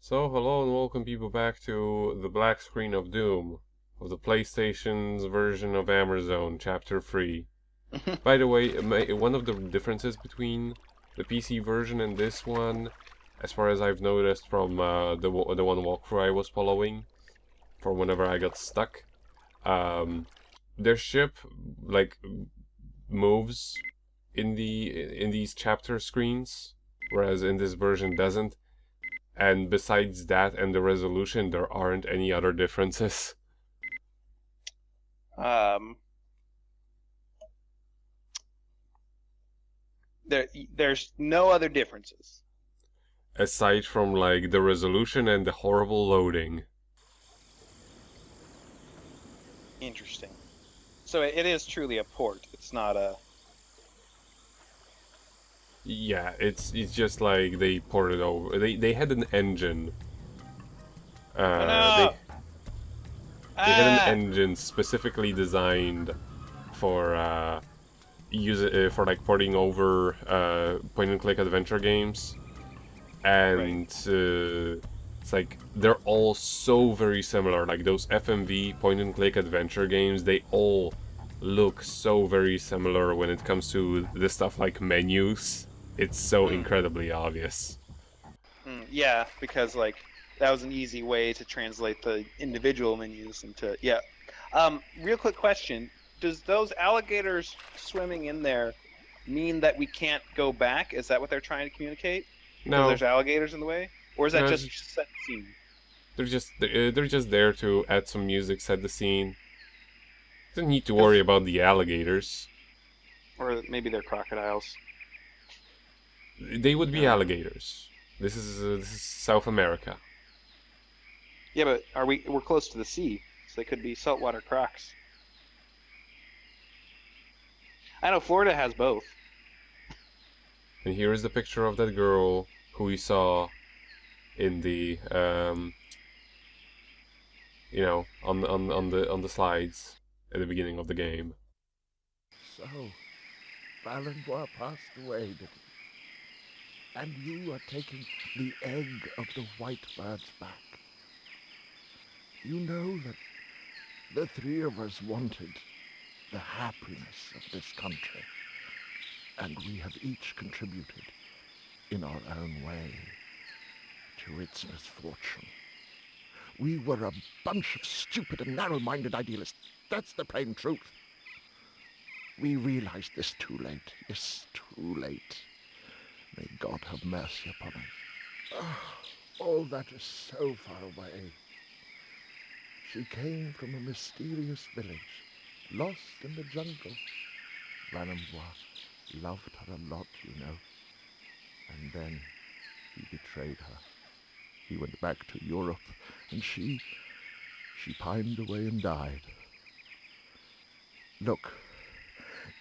So, hello and welcome people back to the black screen of doom of the PlayStation's version of Amerzone, Chapter 3. By the way, one of the differences between the PC version and this one, as far as I've noticed from the one walkthrough I was following, for whenever I got stuck, their ship like moves in these chapter screens, whereas in this version doesn't. And besides that and the resolution, there aren't any other differences. Um, there's no other differences. Aside from like the resolution and the horrible loading. Interesting. So it is truly a port. It's not a. Yeah, it's just like they ported over. They had an engine. Oh Uh, no! they they had an Ah! engine specifically designed for for like porting over point and click adventure games, Right. and it's like they're all so very similar. Like those FMV point and click adventure games, they all look so very similar when it comes to the stuff like menus. It's so Mm, incredibly obvious. yeah, because like that was an easy way to translate the individual menus into yeah. Real quick question: does those alligators swimming in there mean that we can't go back? Is that what they're trying to communicate? Because No, there's alligators in the way, or is that no, just set scene? they're just there to add some music, set the scene. Don't need to worry Because about the alligators. or maybe they're crocodiles. They would be Um, alligators. This is South America. yeah, but we're close to the sea, so they could be saltwater crocs. I know Florida has both. And here is the picture of that girl who we saw in the on the slides at the beginning of the game. So, Valenois passed away, did he? And you are taking the egg of the white birds back. You know that the three of us wanted the happiness of this country, and we have each contributed in our own way to its misfortune. We were a bunch of stupid and narrow-minded idealists. That's the plain truth. We realized this too late. Yes, too late. May God have mercy upon us. All that is so far away. She came from a mysterious village, lost in the jungle. Valenois loved her a lot, you know. And then he betrayed her. He went back to Europe, and she pined away and died. Look,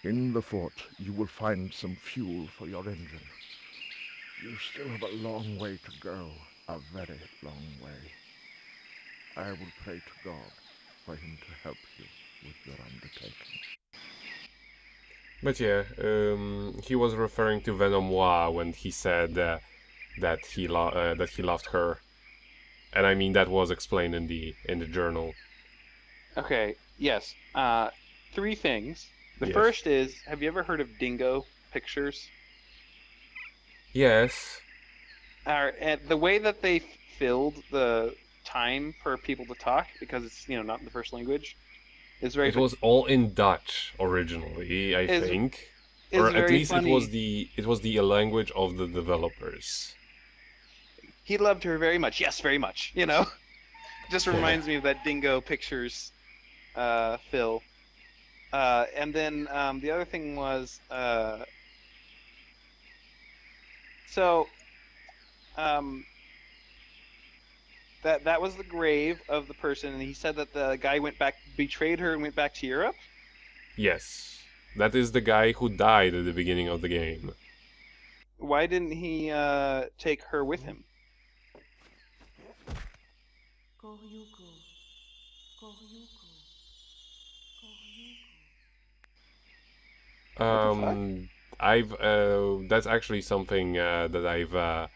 in the fort you will find some fuel for your engine. You still have a long way to go, a very long way. I will pray to God for him to help you with your undertaking. But yeah, he was referring to Venomois when he said that that he loved her, and I mean that was explained in the journal. Okay, yes. Three things. The Yes. first is, have you ever heard of dingo pictures? Yes. And the way that they filled the time for people to talk, because it's not in the first language, is very It was all in Dutch originally, I is think, is or at very least funny. it was the language of the developers. He loved her very much. Yes, very much. Just Yeah. reminds me of that dingo pictures fill. And then the other thing was so um, that was the grave of the person, and he said that the guy went back, betrayed her, and went back to Europe. Yes. That is the guy who died at the beginning of the game. Why didn't he take her with him? Koryuku. Koryuku. Koryuku. What the fuck? I've that's actually something that I've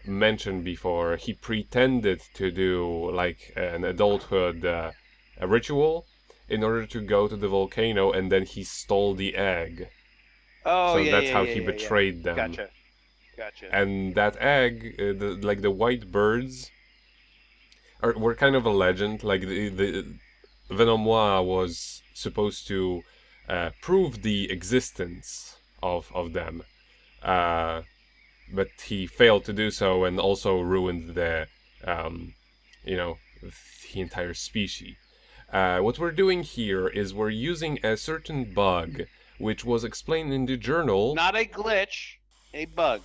mentioned before, he pretended to do like an adulthood a ritual in order to go to the volcano, and then he stole the egg. Oh, So yeah, that's yeah, how yeah, he yeah, yeah. betrayed them. Gotcha. And that egg, like the white birds, were kind of a legend. Like the Venomois was supposed to prove the existence of them, uh, but he failed to do so, and also ruined um, you know, the entire species. What we're doing here is we're using a certain bug, which was explained in the journal. Not a glitch, a bug.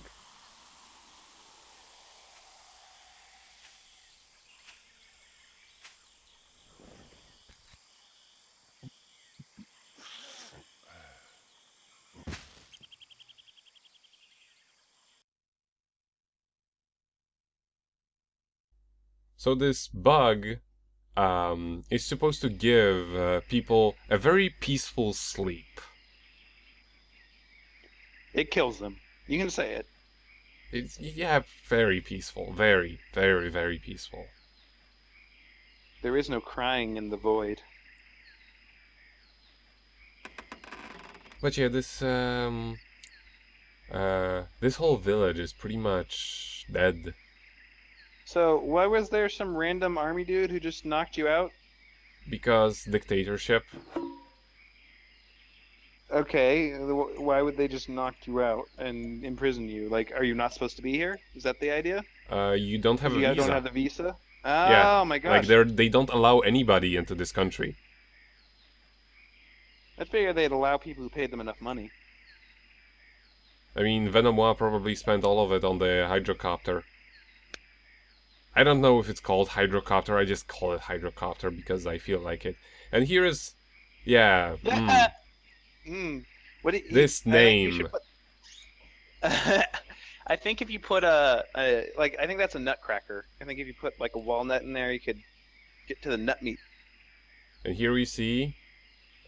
So this bug is supposed to give people a very peaceful sleep. It kills them. You can say it. It's, yeah, very peaceful. Very, very, very peaceful. There is no crying in the void. But yeah, this whole village is pretty much dead. So, why was there some random army dude who just knocked you out? Because dictatorship. Okay, why would they just knock you out and imprison you? Like, are you not supposed to be here? Is that the idea? You don't have a You visa. don't have the visa? Yeah, Oh my like gosh. they don't allow anybody into this country. I figured they'd allow people who paid them enough money. I mean, Venomois probably spent all of it on the hydrocopter. I don't know if it's called hydrocopter, I just call it hydrocopter because I feel like it. And here is, yeah, What do you, this I think you name. should put... I think if you put like, I think that's a nutcracker. I think if you put like a walnut in there, you could get to the nut meat. And here we see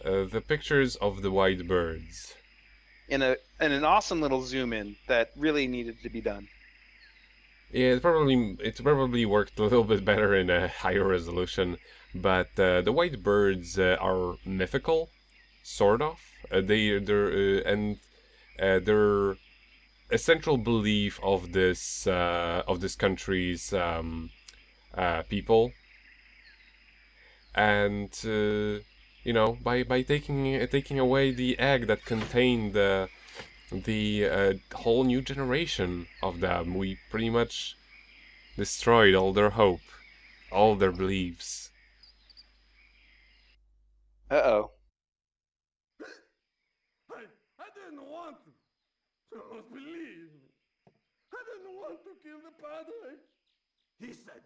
the pictures of the white birds. In an awesome little zoom in that really needed to be done. Yeah, it probably worked a little bit better in a higher resolution, but the white birds are mythical, sort of. They're a central belief of this country's people, and by taking away the egg that contained the whole new generation of them, we pretty much destroyed all their hope, all their beliefs. Uh-oh. I didn't want to. Don't believe me. I didn't want to kill the padre. He said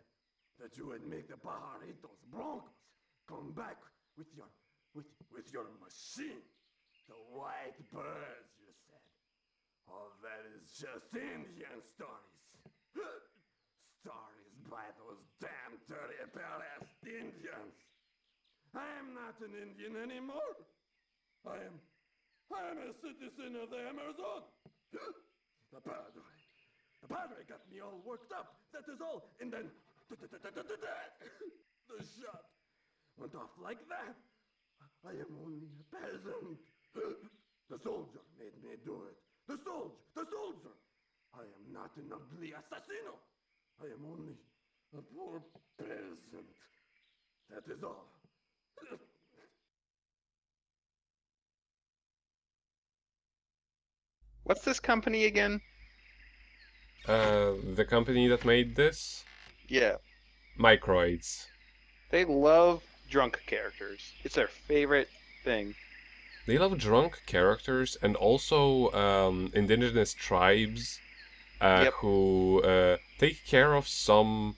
that you would make the pajaritos broncos come back with your machine. The white birds, you said. All that is just Indian stories. Stories by those damn dirty badass Indians. I am not an Indian anymore. I am a citizen of the Amerzone. The padre got me all worked up. That is all. And then the shot went off like that. I am only a peasant. The soldier made me do it. The soldier. I am not an ugly assassino. I am only a poor peasant. That is all. What's this company again? The company that made this, Yeah. Microids. They love drunk characters. It's their favorite thing. They love drunk characters and also indigenous tribes Yep. who take care of some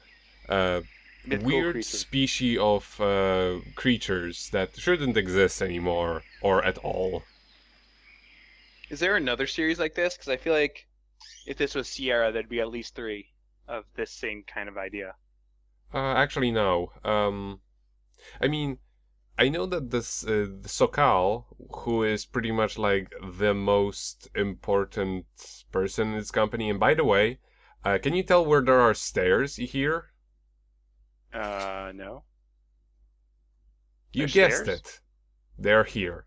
Mythical weird creatures. species of creatures that shouldn't exist anymore or at all. Is there another series like this? Because I feel like if this was Sierra, there'd be at least 3 of this same kind of idea. Actually, no. I mean, I know that this Sokal, who is pretty much like the most important person in this company, and by the way, Can you tell where there are stairs here? No. You There's guessed stairs? it. They're here.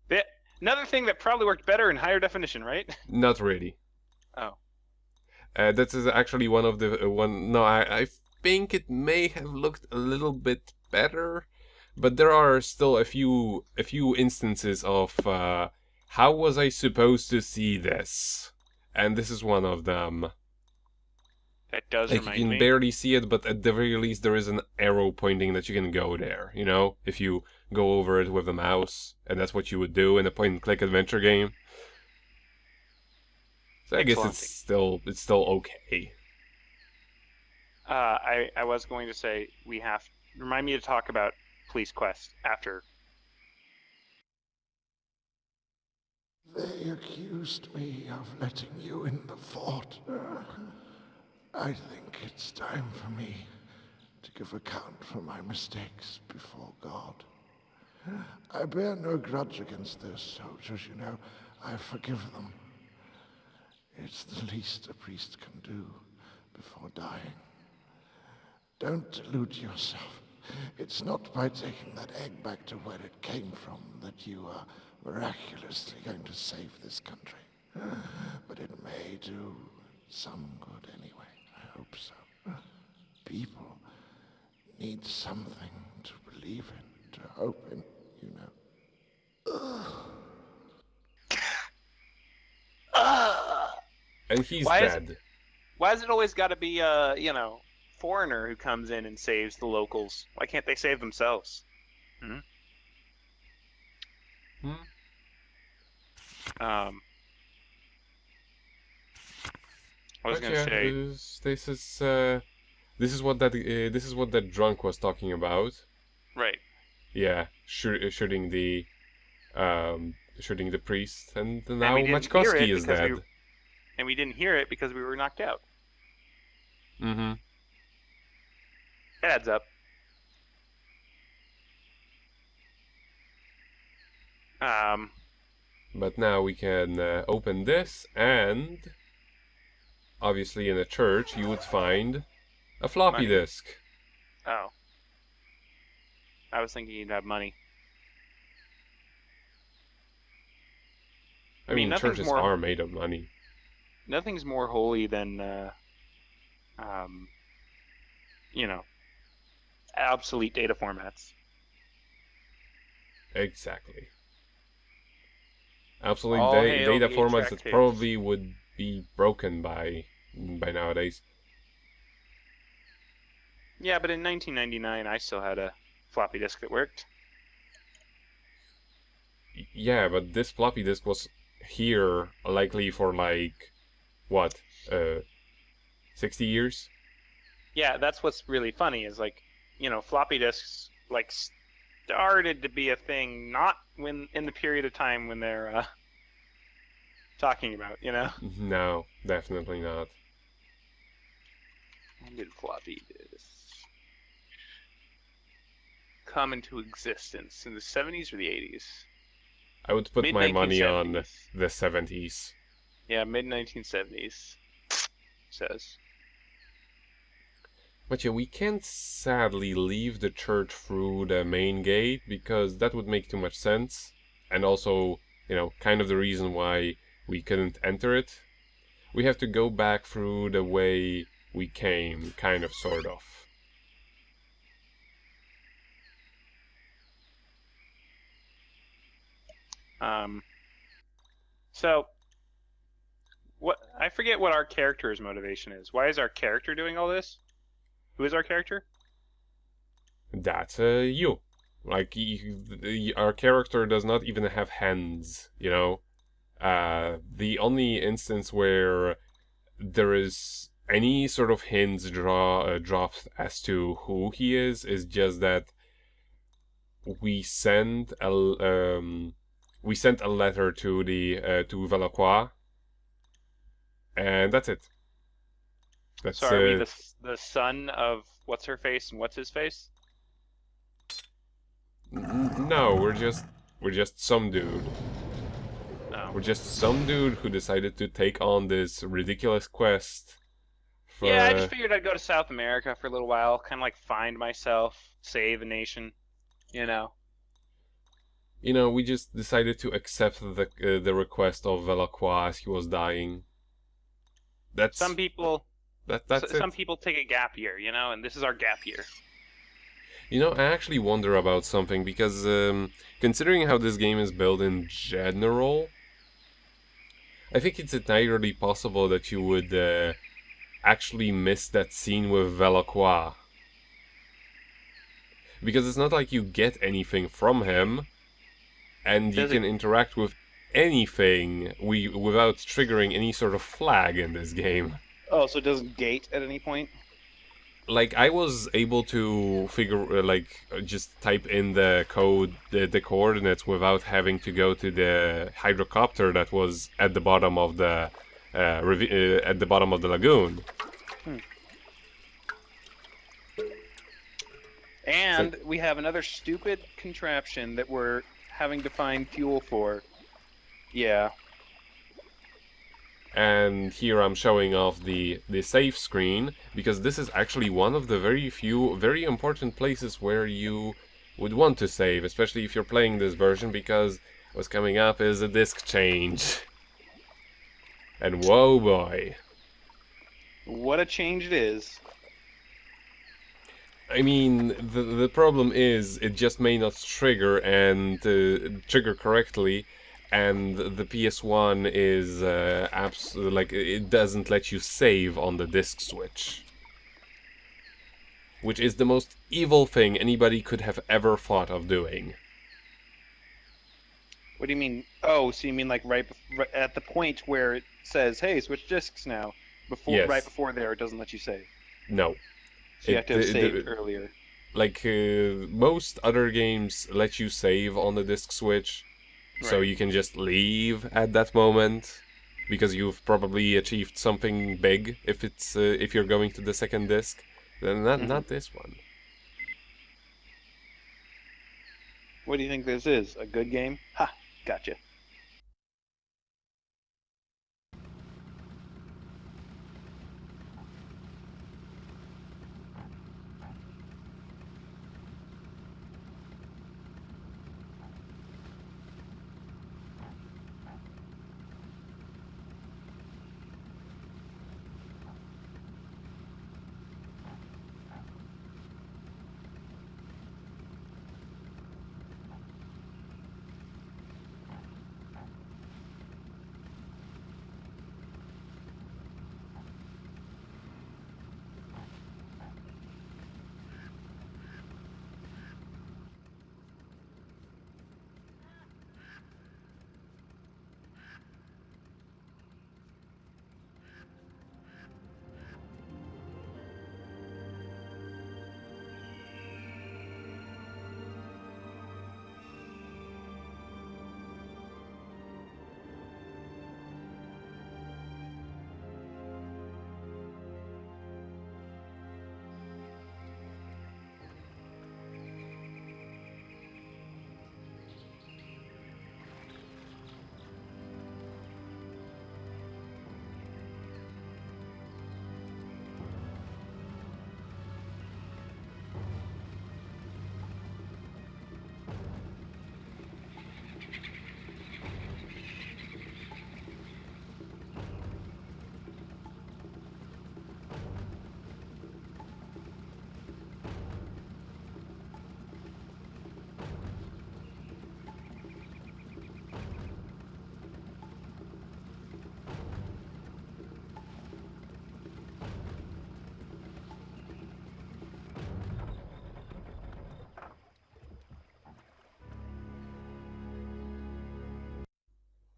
They- Another thing that probably worked better in higher definition, right? Not really. Oh. That is actually one of the one. No, I think it may have looked a little bit better, but there are still a few instances of how was I supposed to see this, and this is one of them. That does Like you remind can me. barely see it, but at the very least there is an arrow pointing that you can go there. You know, if you go over it with the mouse, and that's what you would do in a point-and-click adventure game. So I guess it's Excellent. still okay. I was going to say we have remind me to talk about Police Quest after. They accused me of letting you in the fort. I think it's time for me to give account for my mistakes before God. I bear no grudge against those soldiers, you know. I forgive them. It's the least a priest can do before dying. Don't delude yourself. It's not by taking that egg back to where it came from that you are miraculously going to save this country. But it may do some good anyway. I hope so. People need something to believe in, to hope in, you know. And he's Why is dead. why has it always got to be foreigner who comes in and saves the locals? Why can't they save themselves? Hmm? I was But gonna yeah, say this is what that drunk was talking about. right. Yeah, shooting the priest, and And now we didn't hear Machkowski it is because we dead. and we didn't hear it because we were knocked out. Mm-hmm. It adds up. But now we can open this, and obviously in a church you would find a floppy Money. disk. Oh. I was thinking you'd have money. I mean, nothing's churches more are made of money. nothing's more holy than obsolete data formats. Exactly. Absolute All hail data the formats 8-track that tapes. probably would be broken by nowadays. Yeah, but in 1999, I still had a floppy disk that worked. Yeah, but this floppy disk was here likely for like what, 60 years? Yeah, that's what's really funny is floppy disks started to be a thing not when in the period of time when they're talking about, No, definitely not. When did floppy disks come into existence? In the 70s or the 80s? I would put my money on 1970s. the 70s. Yeah, mid 1970s. Says. But yeah, we can't sadly leave the church through the main gate because that would make too much sense. And also, kind of the reason why we couldn't enter it. We have to go back through the way we came, kind of, sort of. So, I forget what our character's motivation is. Why is our character doing all this? Who is our character? That's you. Like, our character does not even have hands, the only instance where there is any sort of hints dropped as to who he is just that we sent a letter to the to Valacroix, and that's it. That's So are we the son of what's her face and what's his face? no, we're just some dude. No. Or just some dude who decided to take on this ridiculous quest for... Yeah, I just figured I'd go to South America for a little while, kind of like find myself, save a nation, you know. You know, we just decided to accept the request of Velacroix as he was dying. That's Some people that's some it. people take a gap year, you know, and this is our gap year. You know, I actually wonder about something because considering how this game is built in general, I think it's entirely possible that you would actually miss that scene with Velacroix. Because it's not like you get anything from him, and you Does can it? interact with anything without triggering any sort of flag in this game. Oh, so it doesn't gate at any point? Like, I was able to figure, just type in the code, the coordinates without having to go to the hydrocopter that was at the bottom of the lagoon. And we have another stupid contraption that we're having to find fuel for. Yeah. And here I'm showing off the save screen, because this is actually one of the very few, very important places where you would want to save, especially if you're playing this version, because what's coming up is a disc change. And whoa boy. What a change it is. I mean, the problem is it just may not trigger and trigger correctly, and the PS1 is like it doesn't let you save on the disc switch, which is the most evil thing anybody could have ever thought of doing. What do you mean? Oh, so you mean like right at the point where it says, "Hey, switch discs now." Before, Yes. Right before there, it doesn't let you save. No. So you have to have It- saved earlier. Like most other games let you save on the disc switch, so Right. you can just leave at that moment because you've probably achieved something big if it's if you're going to the second disc. Then not this one. What do you think this is? A good game? Ha! Gotcha.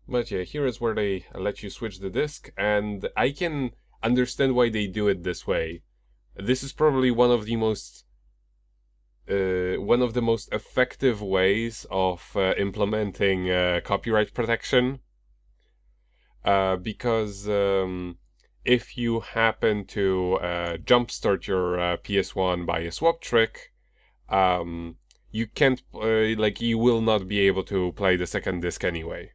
But yeah, here is where they let you switch the disc, and I can understand why they do it this way. This is probably one of the most effective ways of implementing copyright protection, because if you happen to jumpstart your PS1 by a swap trick, you can't you will not be able to play the second disc anyway.